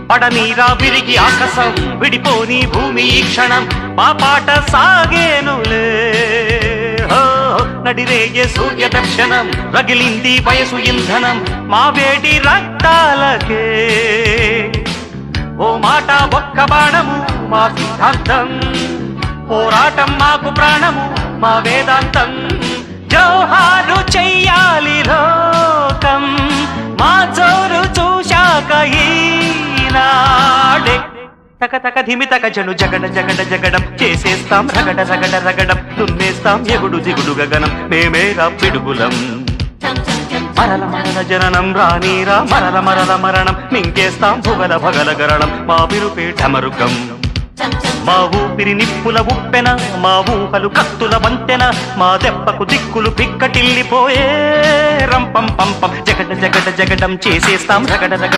పడనీరా విరిగి ఆకాశం విడిపోని భూమి ఈ క్షణం మా పాట సాగేనులే నడిరేగే సూర్య దర్శనం రగిలింది వయసు ఇంధనం మా వేడి రక్తాలకే ఓ మాట ఒక్క బాణము మా సిద్ధాంతం పోరాటం మాకు ప్రాణము మా వేదాంతం జోహారు చెయ్యాలి లోకం మా జోరు చూశాక ఈనాడే తక తక ధిమి తక జను జగడ జగడ జగడం చేసేస్తాం రగడ రగడ రగడం దున్నేస్తాం ఎగుడు దిగుడు గగనం మేమేరా పిడుగులం మరల మరల జననం రానీరా మరల మరల మరణం మింకేస్తాం భుగల భగల గరణం మా విరుపేట మరుగం మా ఊపిరి నిప్పుల ఉప్పెన మా ఊహలు కత్తుల వంతెన మా దెబ్బకు దిక్కులు పిక్కటిల్లిపోయే రంపం పంపం జగడ జగడ జగడం చేసేస్తాం రగడ రగడ